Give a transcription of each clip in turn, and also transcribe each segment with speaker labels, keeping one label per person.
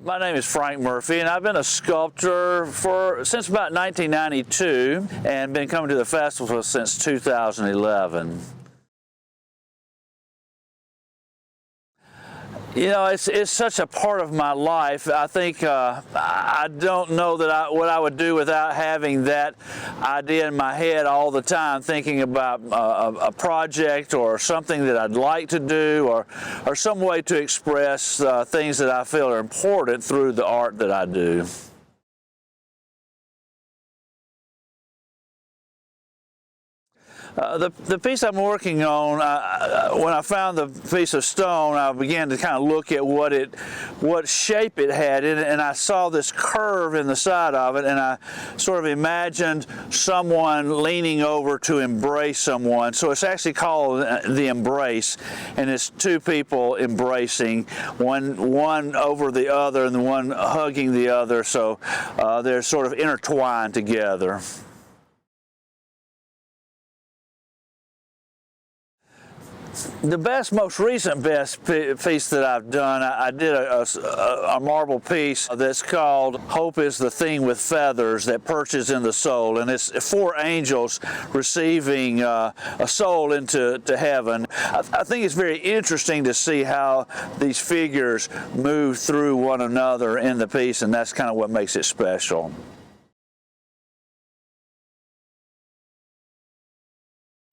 Speaker 1: My name is Frank Murphy, and I've been a sculptor since about 1992 and been coming to the festival since 2011. You know, it's such a part of my life. I think I don't know that what I would do without having that idea in my head all the time, thinking about a project or something that I'd like to do, or some way to express things that I feel are important through the art that I do. The piece I'm working on, when I found the piece of stone, I began to kind of look at what shape it had in it, and I saw this curve in the side of it, and I sort of imagined someone leaning over to embrace someone. So it's actually called the embrace, and it's two people embracing, one over the other and the one hugging the other, so they're sort of intertwined together. The most recent piece that I've done, I did a marble piece that's called "Hope is the Thing with Feathers That Perches in the Soul," and it's four angels receiving a soul into heaven. I think it's very interesting to see how these figures move through one another in the piece, and that's kind of what makes it special.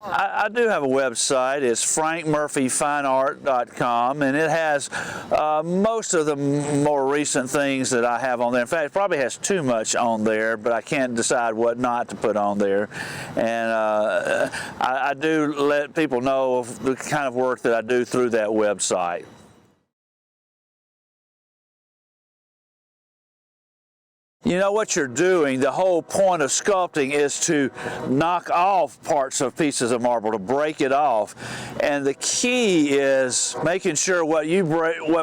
Speaker 1: I do have a website. It's frankmurphyfineart.com, and it has most of the more recent things that I have on there. In fact, it probably has too much on there, but I can't decide what not to put on there. And I do let people know of the kind of work that I do through that website. You know what you're doing, the whole point of sculpting is to knock off parts of pieces of marble, to break it off. And the key is making sure what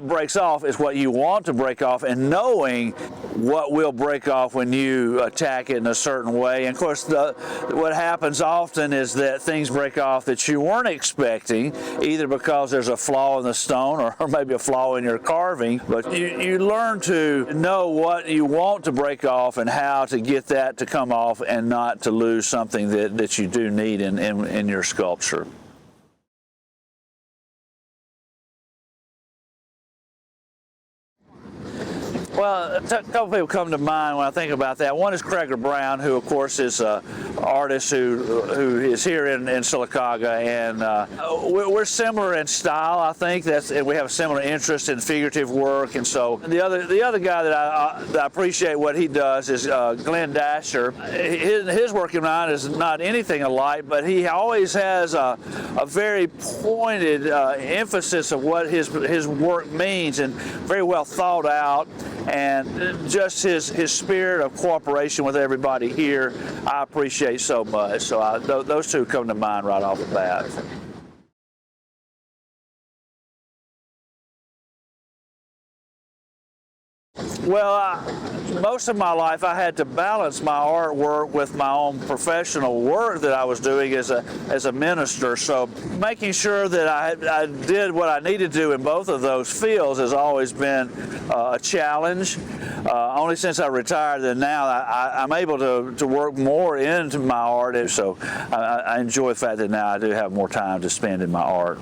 Speaker 1: breaks off is what you want to break off, and knowing what will break off when you attack it in a certain way. And of course, what happens often is that things break off that you weren't expecting, either because there's a flaw in the stone or maybe a flaw in your carving. But you learn to know what you want to break off and how to get that to come off and not to lose something that you do need in your sculpture. Well, a couple people come to mind when I think about that. One is Craig Brown, who of course is an artist who is here in Sylacauga, and we're similar in style. I think and we have a similar interest in figurative work. And so the other guy that I appreciate what he does is Glenn Dasher. His work in mine is not anything alike, but he always has a very pointed emphasis of what his work means, and very well thought out. And just his spirit of cooperation with everybody here, I appreciate so much. So those two come to mind right off the bat. Well, most of my life I had to balance my artwork with my own professional work that I was doing as a minister. So making sure that I did what I needed to do in both of those fields has always been a challenge. Only since I retired that now I'm able to work more into my art, and so I enjoy the fact that now I do have more time to spend in my art.